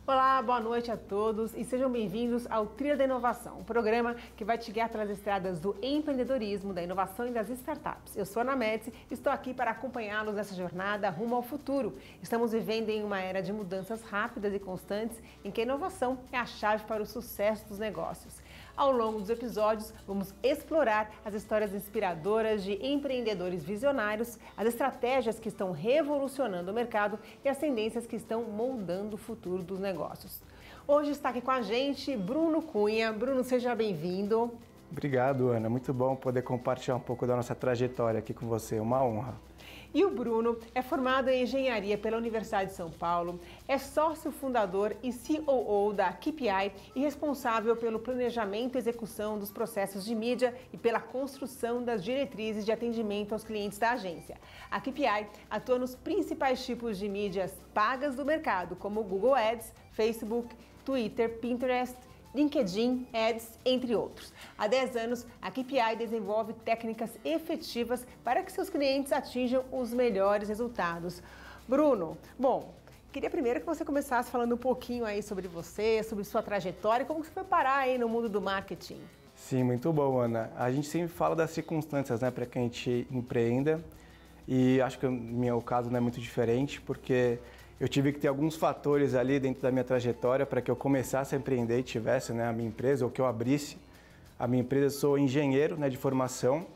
Olá, boa noite a todos e sejam bem-vindos ao Trilha da Inovação, um programa que vai te guiar pelas estradas do empreendedorismo, da inovação e das startups. Eu sou a Ana Médici e estou aqui para acompanhá-los nessa jornada rumo ao futuro. Estamos vivendo em uma era de mudanças rápidas e constantes em que a inovação é a chave para o sucesso dos negócios. Ao longo dos episódios, vamos explorar as histórias inspiradoras de empreendedores visionários, as estratégias que estão revolucionando o mercado e as tendências que estão moldando o futuro dos negócios. Hoje está aqui com a gente Bruno Cunha. Bruno, seja bem-vindo. Obrigado, Ana. Muito bom poder compartilhar um pouco da nossa trajetória aqui com você. Uma honra. E o Bruno é formado em engenharia pela Universidade de São Paulo, é sócio fundador e COO da KPI e responsável pelo planejamento e execução dos processos de mídia e pela construção das diretrizes de atendimento aos clientes da agência. A KPI atua nos principais tipos de mídias pagas do mercado, como Google Ads, Facebook, Twitter, Pinterest, LinkedIn, Ads, entre outros. Há 10 anos, a KPI desenvolve técnicas efetivas para que seus clientes atinjam os melhores resultados. Bruno, bom, queria primeiro que você começasse falando um pouquinho aí sobre você, sobre sua trajetória e como você foi parar aí no mundo do marketing. Sim, muito bom, Ana. A gente sempre fala das circunstâncias, né, para que a gente empreenda e acho que o meu caso não é muito diferente, porque eu tive que ter alguns fatores ali dentro da minha trajetória para que eu começasse a empreender e tivesse, né, a minha empresa, ou que eu abrisse a minha empresa. Eu sou engenheiro, né, de formação,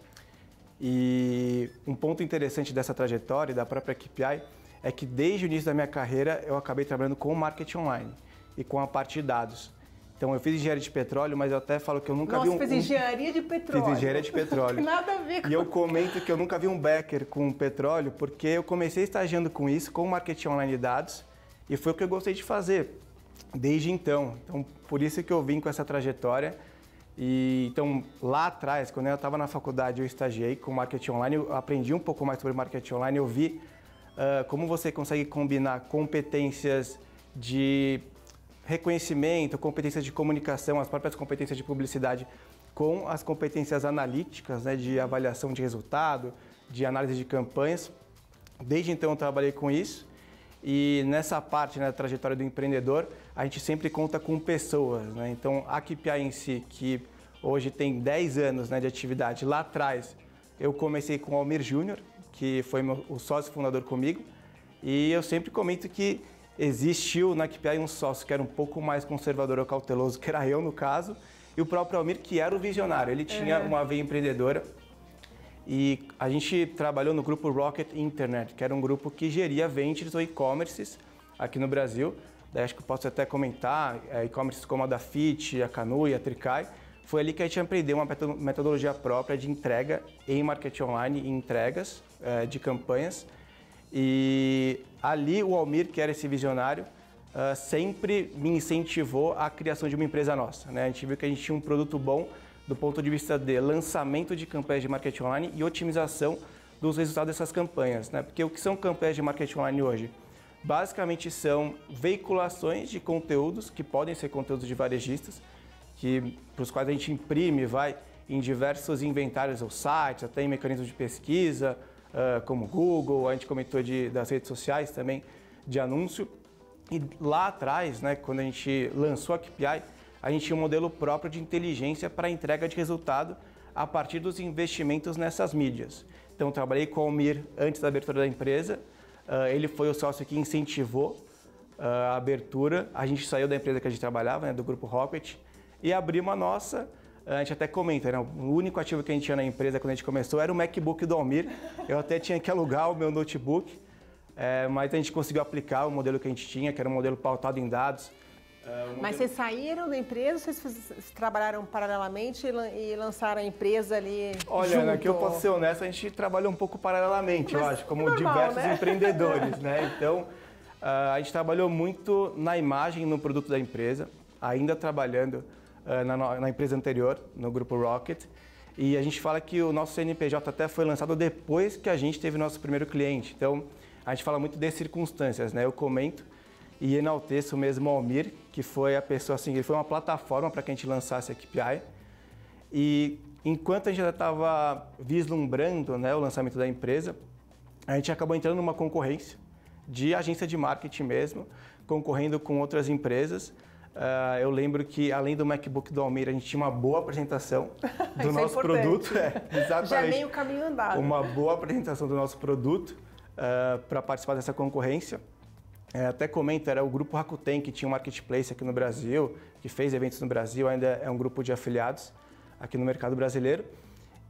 e um ponto interessante dessa trajetória e da própria KPI é que desde o início da minha carreira eu acabei trabalhando com marketing online e com a parte de dados. Então eu fiz engenharia de petróleo, mas eu até falo que eu nunca vi fez engenharia de petróleo. Fiz engenharia de petróleo. Nada a ver com... E eu comento que eu nunca vi um Becker com petróleo, porque eu comecei estagiando com isso, com marketing online de dados, e foi o que eu gostei de fazer desde então. Então, por isso que eu vim com essa trajetória. E então, lá atrás, quando eu estava na faculdade, eu estagiei com marketing online, eu aprendi um pouco mais sobre marketing online, eu vi como você consegue combinar competências de reconhecimento, competências de comunicação, as próprias competências de publicidade com as competências analíticas, né, de avaliação de resultado, de análise de campanhas. Desde então eu trabalhei com isso e nessa parte, né, da trajetória do empreendedor, a gente sempre conta com pessoas, né? Então a KPI em si, que hoje tem 10 anos, né, de atividade, lá atrás eu comecei com o Almir Júnior, que foi o sócio fundador comigo, e eu sempre comento que existiu na KPI um sócio que era um pouco mais conservador ou cauteloso, que era eu no caso, e o próprio Almir, que era o visionário. Ele tinha uma veia empreendedora e a gente trabalhou no grupo Rocket Internet, que era um grupo que geria ventures ou e-commerces aqui no Brasil. Daí acho que eu posso até comentar, e-commerces como a da Fit, a Canu e a Tricai. Foi ali que a gente aprendeu uma metodologia própria de entrega em marketing online e entregas de campanhas. E ali o Almir, que era esse visionário, sempre me incentivou a criação de uma empresa nossa, né? A gente viu que a gente tinha um produto bom do ponto de vista de lançamento de campanhas de marketing online e otimização dos resultados dessas campanhas, né? Porque o que são campanhas de marketing online hoje? Basicamente são veiculações de conteúdos, que podem ser conteúdos de varejistas, para os quais a gente imprime, vai em diversos inventários ou sites, até em mecanismos de pesquisa, como Google, a gente comentou das redes sociais também, de anúncio. E lá atrás, né, quando a gente lançou a KPI, a gente tinha um modelo próprio de inteligência para entrega de resultado a partir dos investimentos nessas mídias. Então, eu trabalhei com o Almir antes da abertura da empresa, ele foi o sócio que incentivou a abertura. A gente saiu da empresa que a gente trabalhava, né, do grupo Rocket, e abrimos a nossa. A gente até comenta, né? O único ativo que a gente tinha na empresa quando a gente começou era o MacBook do Almir. Eu até tinha que alugar o meu notebook, mas a gente conseguiu aplicar o modelo que a gente tinha, que era um modelo pautado em dados. Mas vocês saíram da empresa, vocês trabalharam paralelamente e lançaram a empresa ali? Olha, junto? Ana, que eu posso ser honesto, a gente trabalhou um pouco paralelamente, eu acho, como normal, diversos né? empreendedores, né? Então, a gente trabalhou muito na imagem, no produto da empresa, ainda trabalhando na empresa anterior, no grupo Rocket, e a gente fala que o nosso CNPJ até foi lançado depois que a gente teve nosso primeiro cliente. Então, a gente fala muito de circunstâncias, né? Eu comento e enalteço mesmo o Almir, que foi a pessoa, assim, ele foi uma plataforma para que a gente lançasse a KPI. E enquanto a gente já estava vislumbrando, né, o lançamento da empresa, a gente acabou entrando numa concorrência de agência de marketing mesmo, concorrendo com outras empresas. Eu lembro que, além do MacBook do Almir, a gente tinha uma boa apresentação do nosso produto. Exatamente. Já é meio caminho andado. Uma boa apresentação do nosso produto para participar dessa concorrência. Até comento, era o grupo Rakuten, que tinha um marketplace aqui no Brasil, que fez eventos no Brasil, ainda é um grupo de afiliados aqui no mercado brasileiro.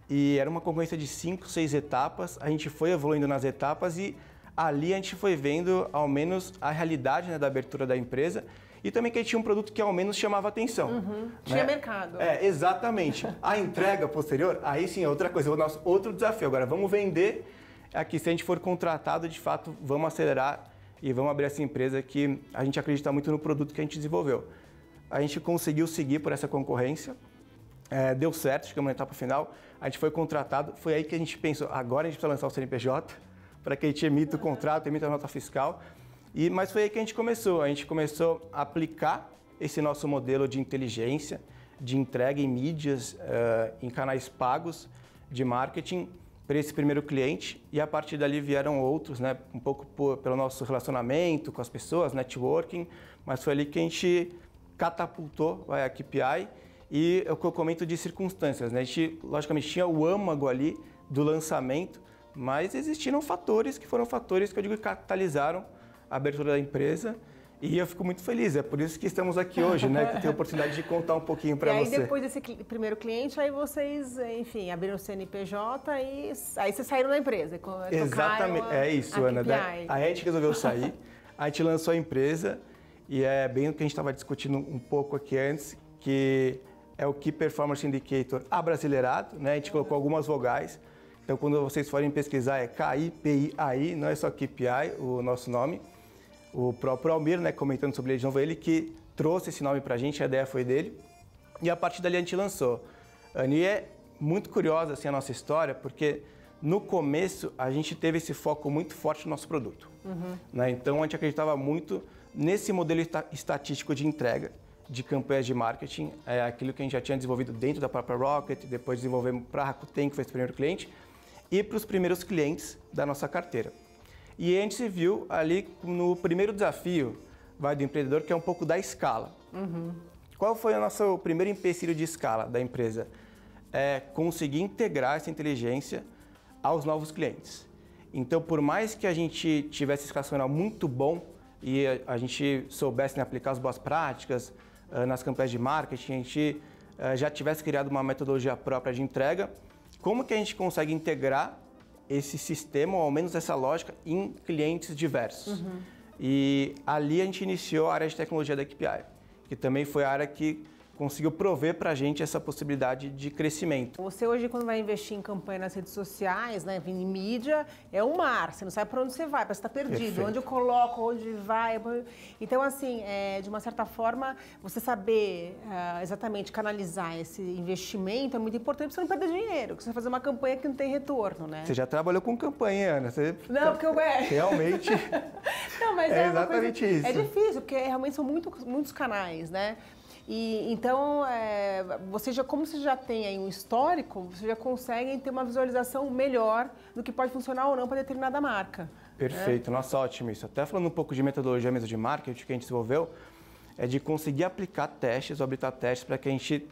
E era uma concorrência de 5, 6 etapas, a gente foi evoluindo nas etapas e ali a gente foi vendo ao menos a realidade, né, da abertura da empresa e também que a gente tinha um produto que ao menos chamava atenção. Né? Tinha mercado. Exatamente. A entrega posterior, aí sim é outra coisa, o nosso outro desafio. Agora, vamos vender aqui, se a gente for contratado, de fato, vamos acelerar e vamos abrir essa empresa que a gente acredita muito no produto que a gente desenvolveu. A gente conseguiu seguir por essa concorrência, deu certo, chegamos na etapa final, a gente foi contratado, foi aí que a gente pensou, agora a gente precisa lançar o CNPJ, para que a gente emita o contrato, emita a nota fiscal, mas foi aí que a gente começou a aplicar esse nosso modelo de inteligência, de entrega em mídias, em canais pagos de marketing, para esse primeiro cliente e a partir dali vieram outros, né? Um pouco pelo nosso relacionamento com as pessoas, networking, mas foi ali que a gente catapultou a KPI e é o que eu comento de circunstâncias, né? A gente, logicamente, tinha o âmago ali do lançamento, mas existiram fatores que foram fatores que eu digo que catalisaram a abertura da empresa. E eu fico muito feliz, é por isso que estamos aqui hoje, né? Que eu tenho a oportunidade de contar um pouquinho para você. E aí depois desse primeiro cliente, aí vocês, enfim, abriram o CNPJ e aí vocês saíram da empresa. Exatamente, é isso, Ana. Aí a gente resolveu sair, a gente lançou a empresa e é bem o que a gente estava discutindo um pouco aqui antes, que é o Key Performance Indicator abrasileirado, né? A gente colocou algumas vogais, então quando vocês forem pesquisar é KIPI, não é só KPI, o nosso nome. O próprio Almir, né, comentando sobre ele de novo, ele que trouxe esse nome para a gente, a ideia foi dele. E a partir dali a gente lançou. E é muito curiosa assim, a nossa história, porque no começo a gente teve esse foco muito forte no nosso produto. Né? Então a gente acreditava muito nesse modelo estatístico de entrega de campanhas de marketing, aquilo que a gente já tinha desenvolvido dentro da própria Rocket, depois desenvolvemos para a Rakuten, que foi esse primeiro cliente, e para os primeiros clientes da nossa carteira. E a gente se viu ali no primeiro desafio do empreendedor, que é um pouco da escala. Qual foi o nosso primeiro empecilho de escala da empresa? É conseguir integrar essa inteligência aos novos clientes. Então, por mais que a gente tivesse esse racional muito bom e a gente soubesse, né, aplicar as boas práticas nas campanhas de marketing, a gente já tivesse criado uma metodologia própria de entrega, como que a gente consegue integrar esse sistema, ou ao menos essa lógica, em clientes diversos? E ali a gente iniciou a área de tecnologia da KPI, que também foi a área que conseguiu prover para a gente essa possibilidade de crescimento. Você hoje, quando vai investir em campanha nas redes sociais, né, em mídia, é um mar, você não sabe para onde você vai, parece que está perdido, Perfeito. Onde eu coloco, onde vai. Então, assim, de uma certa forma, você saber exatamente canalizar esse investimento é muito importante para você não perder dinheiro, porque você vai fazer uma campanha que não tem retorno, né? Você já trabalhou com campanha, Ana? Não, porque eu... Realmente... Não, mas é exatamente isso. É difícil, porque realmente são muitos canais, né? E, então, como você já tem aí um histórico, você já consegue ter uma visualização melhor do que pode funcionar ou não para determinada marca. Perfeito, nossa, ótimo isso. Até falando um pouco de metodologia mesmo de marketing que a gente desenvolveu, é de conseguir aplicar testes, ou habilitar testes para que a gente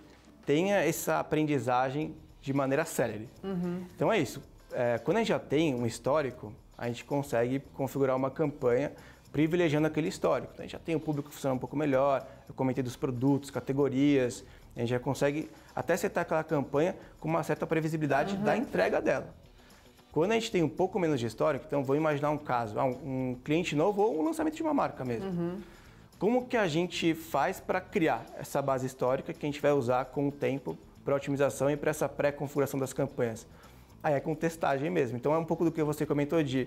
tenha essa aprendizagem de maneira célere. Então é isso, quando a gente já tem um histórico, a gente consegue configurar uma campanha privilegiando aquele histórico. Então, a gente já tem o público que funciona um pouco melhor, eu comentei dos produtos, categorias, a gente já consegue até setar aquela campanha com uma certa previsibilidade da entrega dela. Quando a gente tem um pouco menos de histórico, então vou imaginar um caso, um cliente novo ou um lançamento de uma marca mesmo. Como que a gente faz para criar essa base histórica que a gente vai usar com o tempo para otimização e para essa pré-configuração das campanhas? Aí é com testagem mesmo. Então é um pouco do que você comentou de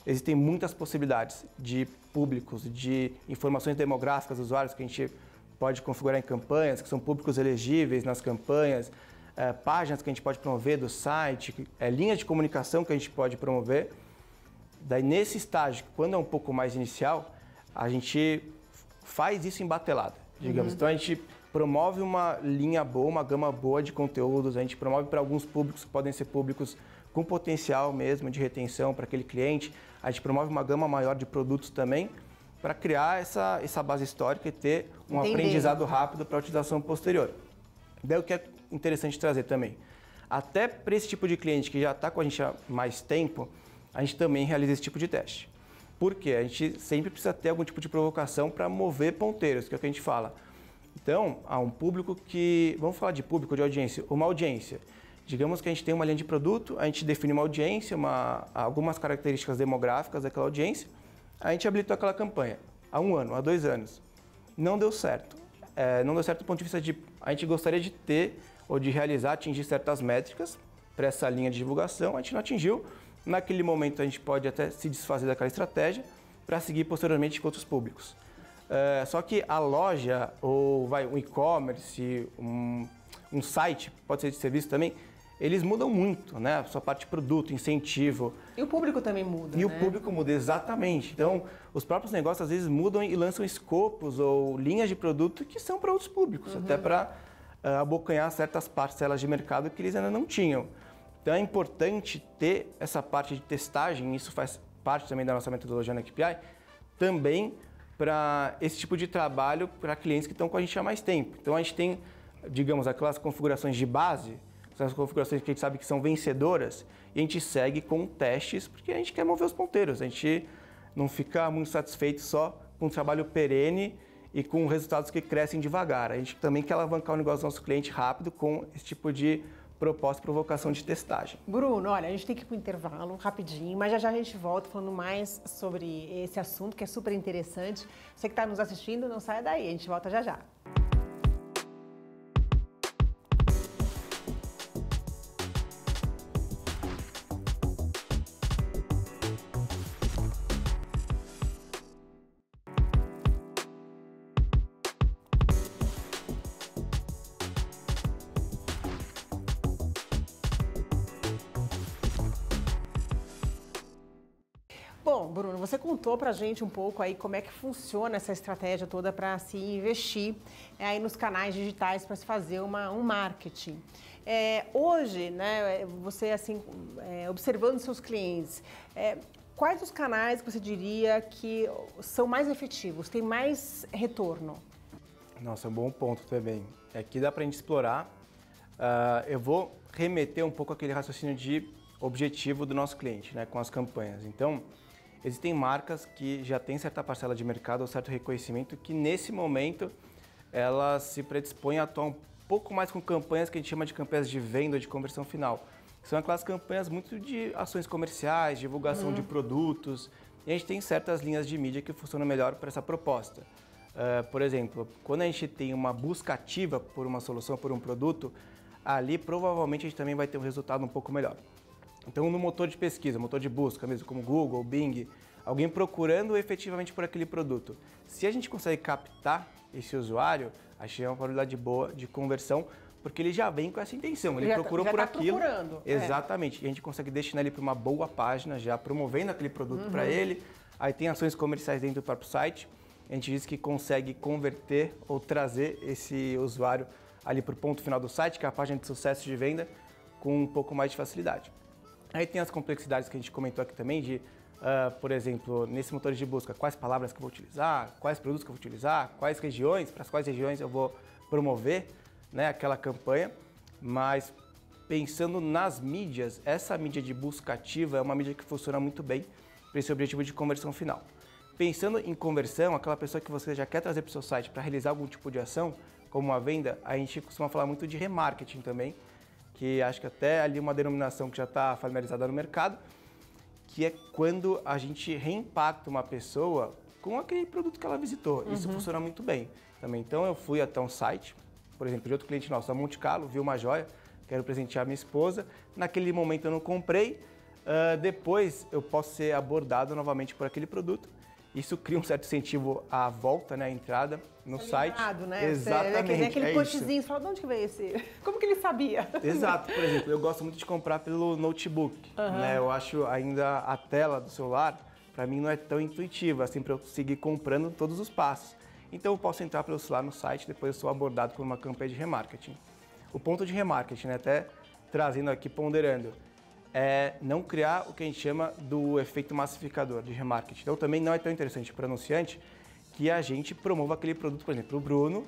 existem muitas possibilidades de públicos, de informações demográficas dos usuários que a gente pode configurar em campanhas, que são públicos elegíveis nas campanhas, páginas que a gente pode promover do site, linhas de comunicação que a gente pode promover. Daí, nesse estágio, quando é um pouco mais inicial, a gente faz isso em batelada, digamos. Então, a gente promove uma linha boa, uma gama boa de conteúdos, a gente promove para alguns públicos que podem ser públicos com potencial mesmo de retenção para aquele cliente. A gente promove uma gama maior de produtos também para criar essa base histórica e ter um aprendizado rápido para a utilização posterior. Daí o que é interessante trazer também, até para esse tipo de cliente que já está com a gente há mais tempo, a gente também realiza esse tipo de teste. Por quê? A gente sempre precisa ter algum tipo de provocação para mover ponteiros, que é o que a gente fala. Então, há um público que, vamos falar de público, de audiência, uma audiência. Digamos que a gente tem uma linha de produto, a gente define uma audiência, algumas características demográficas daquela audiência, a gente habilitou aquela campanha há 1 ano, há 2 anos. Não deu certo. Não deu certo do ponto de vista de a gente gostaria de ter ou de realizar, atingir certas métricas para essa linha de divulgação, a gente não atingiu. Naquele momento a gente pode até se desfazer daquela estratégia para seguir posteriormente com outros públicos. Só que a loja ou um e-commerce, um site, pode ser de serviço também, eles mudam muito, né? A sua parte de produto, incentivo. E o público também muda, E o público muda, exatamente. Então, os próprios negócios às vezes mudam e lançam escopos ou linhas de produto que são para outros públicos, até para abocanhar certas parcelas de mercado que eles ainda não tinham. Então é importante ter essa parte de testagem, isso faz parte também da nossa metodologia na KPI, também para esse tipo de trabalho para clientes que estão com a gente há mais tempo. Então a gente tem, digamos, aquelas configurações de base, essas configurações que a gente sabe que são vencedoras, e a gente segue com testes, porque a gente quer mover os ponteiros, a gente não fica muito satisfeito só com um trabalho perene e com resultados que crescem devagar. A gente também quer alavancar o negócio do nosso cliente rápido com esse tipo de proposta e provocação de testagem. Bruno, olha, a gente tem que ir para o intervalo rapidinho, mas já já a gente volta falando mais sobre esse assunto que é super interessante. Você que está nos assistindo, não saia daí, a gente volta já já. Bom, Bruno, você contou pra gente um pouco aí como é que funciona essa estratégia toda para se investir aí nos canais digitais para se fazer um marketing. Hoje, né, você assim, observando seus clientes, quais os canais que você diria que são mais efetivos, têm mais retorno? Nossa, bom ponto também. Aqui dá pra gente explorar. Eu vou remeter um pouco àquele raciocínio de objetivo do nosso cliente, né, com as campanhas. Então, existem marcas que já têm certa parcela de mercado ou certo reconhecimento que, nesse momento, elas se predispõem a atuar um pouco mais com campanhas que a gente chama de campanhas de venda ou de conversão final. São aquelas campanhas muito de ações comerciais, divulgação de produtos, e a gente tem certas linhas de mídia que funcionam melhor para essa proposta. Por exemplo, quando a gente tem uma busca ativa por uma solução, por um produto, ali provavelmente a gente também vai ter um resultado um pouco melhor. Então, no motor de pesquisa, motor de busca mesmo, como Google, Bing, alguém procurando efetivamente por aquele produto. Se a gente consegue captar esse usuário, a gente tem uma probabilidade boa de conversão, porque ele já vem com essa intenção, ele procurou por aquilo. Procurando. Exatamente. E a gente consegue destinar ele para uma boa página, já promovendo aquele produto para ele. Aí tem ações comerciais dentro do próprio site. A gente diz que consegue converter ou trazer esse usuário ali para o ponto final do site, que é a página de sucesso de venda, com um pouco mais de facilidade. Aí tem as complexidades que a gente comentou aqui também de, por exemplo, nesse motor de busca, quais palavras que eu vou utilizar, quais produtos que eu vou utilizar, quais regiões, para quais regiões eu vou promover, né, aquela campanha. Mas pensando nas mídias, essa mídia de busca ativa é uma mídia que funciona muito bem para esse objetivo de conversão final. Pensando em conversão, aquela pessoa que você já quer trazer para o seu site para realizar algum tipo de ação, como uma venda, a gente costuma falar muito de remarketing também, que acho que até ali uma denominação que já está familiarizada no mercado, que é quando a gente reimpacta uma pessoa com aquele produto que ela visitou. Isso funciona muito bem também. Então eu fui até um site, por exemplo, de outro cliente nosso, a Monte Carlo, vi uma joia, quero presentear minha esposa. Naquele momento eu não comprei, depois eu posso ser abordado novamente por aquele produto. Isso cria um certo incentivo à volta, né, à entrada no site. Né? Exatamente. Aquele postzinho, você fala, de onde que veio esse? Como que ele sabia? Exato. Por exemplo, eu gosto muito de comprar pelo notebook. Né? Eu acho ainda a tela do celular, para mim, não é tão intuitiva, assim, para eu seguir comprando todos os passos. Então, eu posso entrar pelo celular no site, depois eu sou abordado por uma campanha de remarketing. O ponto de remarketing, né, até trazendo aqui, ponderando, é não criar o que a gente chama do efeito massificador de remarketing. Então também não é tão interessante para o anunciante que a gente promova aquele produto, por exemplo, o Bruno,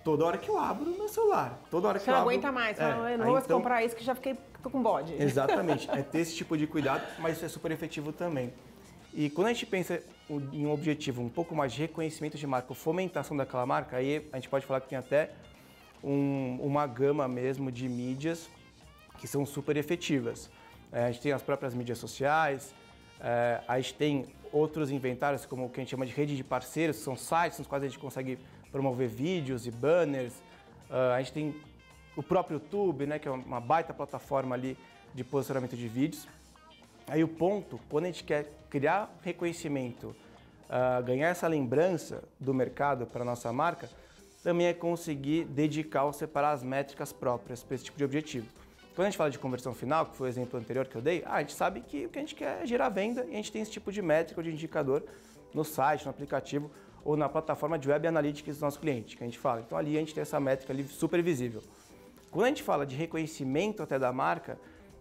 toda hora que eu abro no meu celular, toda hora que eu abro... Você não aguenta mais, eu não vou mais comprar isso que já tô com bode. Exatamente, é ter esse tipo de cuidado, mas isso é super efetivo também. E quando a gente pensa em um objetivo um pouco mais de reconhecimento de marca, ou fomentação daquela marca, aí a gente pode falar que tem até uma gama mesmo de mídias que são super efetivas. A gente tem as próprias mídias sociais, a gente tem outros inventários, como o que a gente chama de rede de parceiros, que são sites nos quais a gente consegue promover vídeos e banners. A gente tem o próprio YouTube, né, que é uma baita plataforma ali de posicionamento de vídeos. Aí o ponto, quando a gente quer criar reconhecimento, ganhar essa lembrança do mercado para a nossa marca, também é conseguir dedicar ou separar as métricas próprias para esse tipo de objetivo. Quando a gente fala de conversão final, que foi o exemplo anterior que eu dei, a gente sabe que o que a gente quer é gerar venda e a gente tem esse tipo de métrica ou de indicador no site, no aplicativo ou na plataforma de Web Analytics do nosso cliente, que a gente fala. Então ali a gente tem essa métrica ali super visível. Quando a gente fala de reconhecimento até da marca,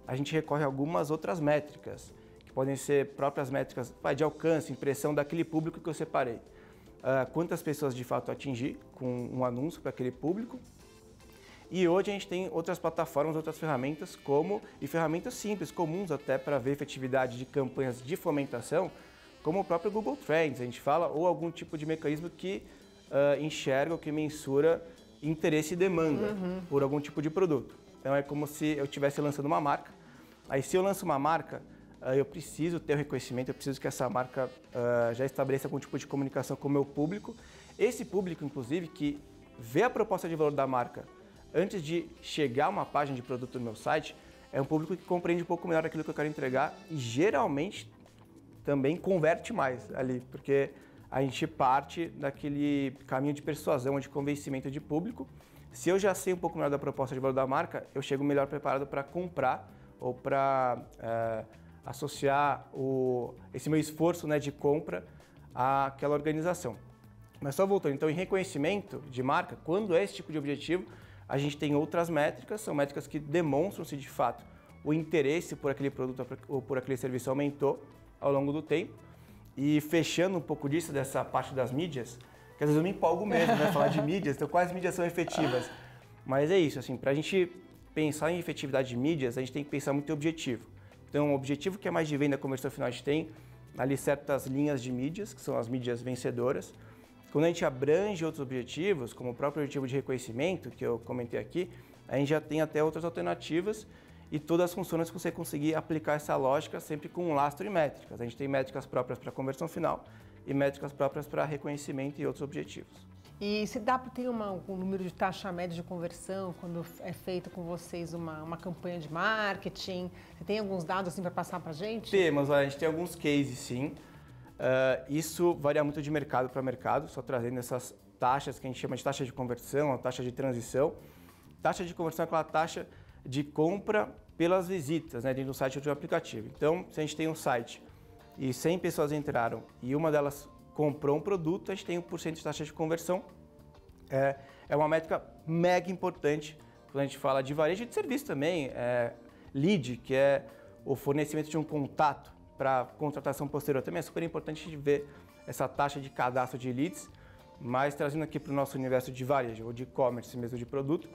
a gente recorre a algumas outras métricas, que podem ser próprias métricas de alcance, impressão daquele público que eu separei. Quantas pessoas de fato atingir com um anúncio para aquele público. E hoje a gente tem outras plataformas, outras ferramentas, e ferramentas simples, comuns até para ver efetividade de campanhas de fomentação, como o próprio Google Trends, a gente fala, ou algum tipo de mecanismo que enxerga ou que mensura interesse e demanda por algum tipo de produto. Então é como se eu estivesse lançando uma marca. Aí se eu lanço uma marca, eu preciso ter o reconhecimento, eu preciso que essa marca já estabeleça algum tipo de comunicação com o meu público. Esse público, inclusive, que vê a proposta de valor da marca antes de chegar a uma página de produto no meu site, é um público que compreende um pouco melhor aquilo que eu quero entregar e geralmente também converte mais ali, porque a gente parte daquele caminho de persuasão, de convencimento de público. Se eu já sei um pouco melhor da proposta de valor da marca, eu chego melhor preparado para comprar ou para associar esse meu esforço, né, de compra àquela organização. Mas só voltando, então, em reconhecimento de marca, quando é esse tipo de objetivo, a gente tem outras métricas, são métricas que demonstram se de fato o interesse por aquele produto ou por aquele serviço aumentou ao longo do tempo. E fechando um pouco disso, dessa parte das mídias, que às vezes eu me empolgo mesmo, né, falar de mídias, então quais mídias são efetivas. Mas é isso, assim, para a gente pensar em efetividade de mídias, a gente tem que pensar muito em objetivo. Então, o objetivo que é mais de venda, conversão final, a gente tem ali certas linhas de mídias, que são as mídias vencedoras. Quando a gente abrange outros objetivos, como o próprio objetivo de reconhecimento, que eu comentei aqui, a gente já tem até outras alternativas e todas funcionam se você conseguir aplicar essa lógica sempre com um lastro e métricas. A gente tem métricas próprias para conversão final e métricas próprias para reconhecimento e outros objetivos. E se dá para ter um número de taxa média de conversão quando é feito com vocês uma campanha de marketing? Você tem alguns dados assim para passar para a gente? Temos, a gente tem alguns cases sim. Isso varia muito de mercado para mercado, só trazendo essas taxas que a gente chama de taxa de conversão, a taxa de transição. Taxa de conversão é aquela taxa de compra pelas visitas, né, dentro do site ou do aplicativo. Então, se a gente tem um site e 100 pessoas entraram e uma delas comprou um produto, a gente tem 1% de taxa de conversão. É uma métrica mega importante quando a gente fala de varejo e de serviço também. Lead, que é o fornecimento de um contato para contratação posterior, também é super importante de ver essa taxa de cadastro de leads, mas trazendo aqui para o nosso universo de varejo ou de e-commerce mesmo de produto,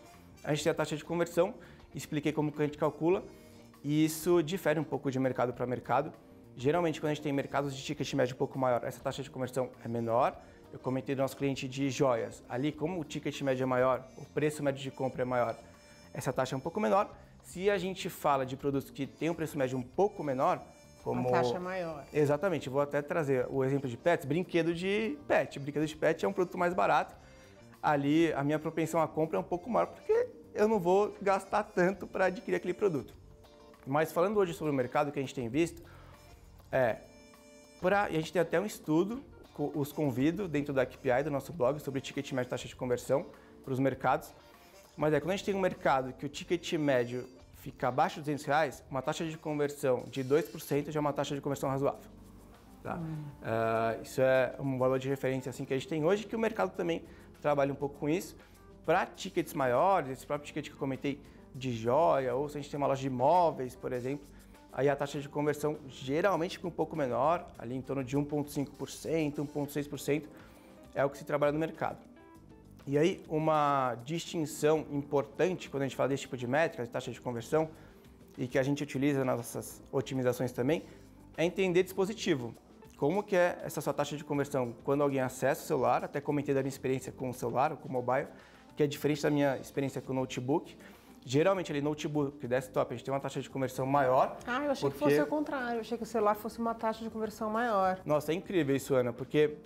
a gente tem a taxa de conversão, expliquei como que a gente calcula e isso difere um pouco de mercado para mercado. Geralmente, quando a gente tem mercados de ticket médio um pouco maior, essa taxa de conversão é menor. Eu comentei do nosso cliente de joias. Ali, como o ticket médio é maior, o preço médio de compra é maior, essa taxa é um pouco menor. Se a gente fala de produtos que têm um preço médio um pouco menor, como... A taxa é maior. Exatamente. Vou até trazer o exemplo de pets, brinquedo de pet. Brinquedo de pet é um produto mais barato. Ali, a minha propensão à compra é um pouco maior, porque eu não vou gastar tanto para adquirir aquele produto. Mas falando hoje sobre o mercado que a gente tem visto, a gente tem até um estudo, os convido dentro da KPI, do nosso blog, sobre ticket médio e taxa de conversão para os mercados. Mas quando a gente tem um mercado que o ticket médio fica abaixo de R$200, uma taxa de conversão de 2% já é uma taxa de conversão razoável. Tá? Isso é um valor de referência assim, que a gente tem hoje, que o mercado também trabalha um pouco com isso. Para tickets maiores, esse próprio ticket que eu comentei de joia, ou se a gente tem uma loja de imóveis, por exemplo, aí a taxa de conversão geralmente fica um pouco menor, ali em torno de 1,5%, 1,6%, é o que se trabalha no mercado. E aí, uma distinção importante quando a gente fala desse tipo de métrica, de taxa de conversão, e que a gente utiliza nas nossas otimizações também, é entender dispositivo. Como que é essa sua taxa de conversão quando alguém acessa o celular, até comentei da minha experiência com o celular ou com o mobile, que é diferente da minha experiência com o notebook. Geralmente, ali, notebook e desktop, a gente tem uma taxa de conversão maior. Ah, eu achei que fosse o contrário. Eu achei que o celular fosse uma taxa de conversão maior. Nossa, é incrível isso, Ana, porque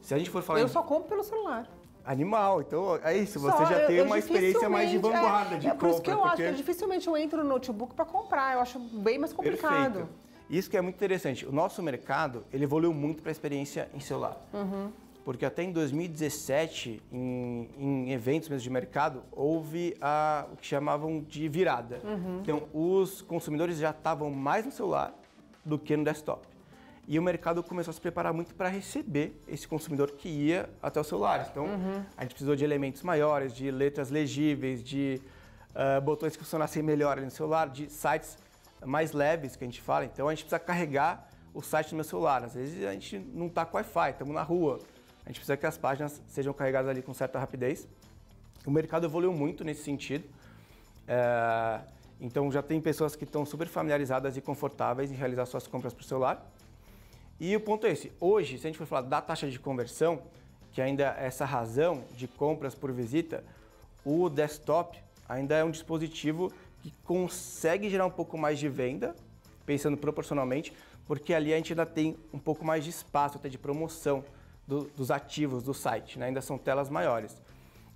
se a gente for falar... Eu só compro pelo celular. Animal, então é isso, você já tem uma experiência mais de vanguarda de compra. Por isso que eu acho que dificilmente eu entro no notebook para comprar, eu acho bem mais complicado. Perfeito. Isso que é muito interessante, o nosso mercado, ele evoluiu muito para a experiência em celular. Porque até em 2017, em eventos mesmo de mercado, houve o que chamavam de virada. Então, os consumidores já estavam mais no celular do que no desktop. E o mercado começou a se preparar muito para receber esse consumidor que ia até os celulares. Então, a gente precisou de elementos maiores, de letras legíveis, de botões que funcionassem melhor ali no celular, de sites mais leves, que a gente fala. Então, a gente precisa carregar o site no meu celular. Às vezes, a gente não está com Wi-Fi, estamos na rua. A gente precisa que as páginas sejam carregadas ali com certa rapidez. O mercado evoluiu muito nesse sentido. Então, já tem pessoas que estão super familiarizadas e confortáveis em realizar suas compras por celular. E o ponto é esse, hoje, se a gente for falar da taxa de conversão, que ainda é essa razão de compras por visita, o desktop ainda é um dispositivo que consegue gerar um pouco mais de venda, pensando proporcionalmente, porque ali a gente ainda tem um pouco mais de espaço, até de promoção dos ativos do site, né? Ainda são telas maiores.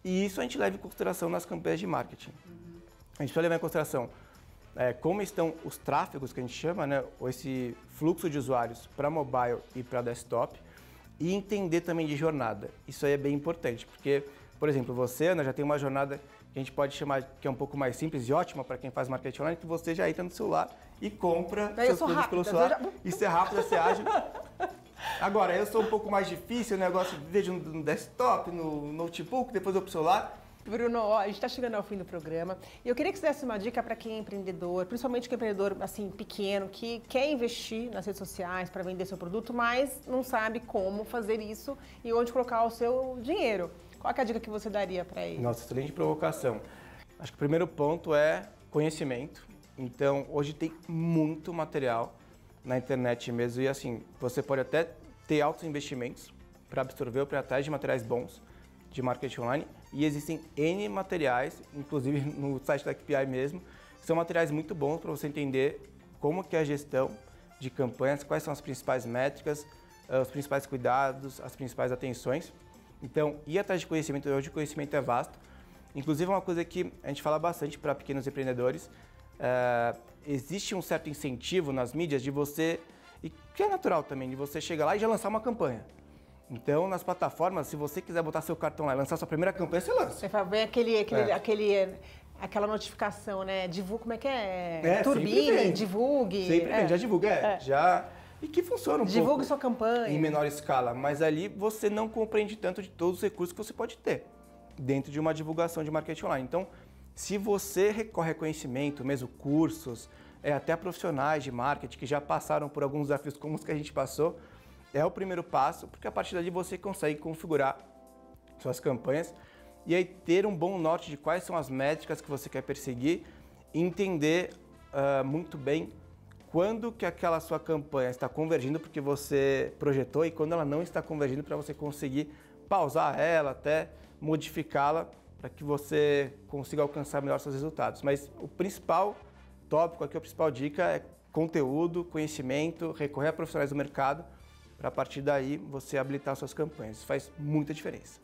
E isso a gente leva em consideração nas campanhas de marketing. A gente precisa levar em consideração como estão os tráfegos, que a gente chama, né, ou esse fluxo de usuários para mobile e para desktop, e entender também de jornada. Isso aí é bem importante, porque, por exemplo, você, Ana, já tem uma jornada que a gente pode chamar que é um pouco mais simples e ótima para quem faz marketing online, que você já entra no celular e compra seus produtos pelo celular. Isso é rápido, você ágil. Agora, eu sou um pouco mais difícil, o negócio vejo no desktop, no notebook, depois eu pro celular. Bruno, a gente está chegando ao fim do programa e eu queria que você desse uma dica para quem é empreendedor, principalmente que é empreendedor assim, pequeno, que quer investir nas redes sociais para vender seu produto, mas não sabe como fazer isso e onde colocar o seu dinheiro. Qual é a dica que você daria para ele? Nossa, excelente provocação. Acho que o primeiro ponto é conhecimento. Então, hoje tem muito material na internet mesmo e assim, você pode até ter altos investimentos para absorver ou para ir atrás de materiais bons de marketing online e existem N materiais, inclusive no site da KPI mesmo, que são materiais muito bons para você entender como que é a gestão de campanhas, quais são as principais métricas, os principais cuidados, as principais atenções. Então, ir atrás de conhecimento, hoje o conhecimento é vasto. Inclusive, uma coisa que a gente fala bastante para pequenos empreendedores, existe um certo incentivo nas mídias de você, e que é natural também, de você chegar lá e já lançar uma campanha. Então, nas plataformas, se você quiser botar seu cartão lá e lançar sua primeira campanha, você lança. Você vem aquela notificação, né? Divulga, como é que é? Turbine, divulgue. Sempre vem, já divulga, já... E que funciona Divulgue sua campanha. Em menor escala, mas ali você não compreende tanto de todos os recursos que você pode ter dentro de uma divulgação de marketing online. Então, se você recorre a conhecimento, mesmo cursos, até profissionais de marketing que já passaram por alguns desafios como os que a gente passou, é o primeiro passo, porque a partir dali você consegue configurar suas campanhas e aí ter um bom norte de quais são as métricas que você quer perseguir e entender muito bem quando que aquela sua campanha está convergindo porque você projetou e quando ela não está convergindo para você conseguir pausar ela, até modificá-la para que você consiga alcançar melhor seus resultados. Mas o principal tópico aqui, a principal dica é conteúdo, conhecimento, recorrer a profissionais do mercado para a partir daí você habilitar suas campanhas. Isso faz muita diferença.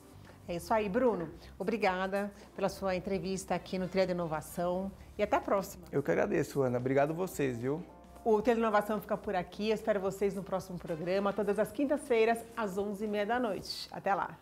É isso aí, Bruno. Obrigada pela sua entrevista aqui no Trilha da Inovação e até a próxima. Eu que agradeço, Ana. Obrigado a vocês, viu? O Trilha da Inovação fica por aqui. Eu espero vocês no próximo programa, todas as quintas-feiras, às 11h30 da noite. Até lá.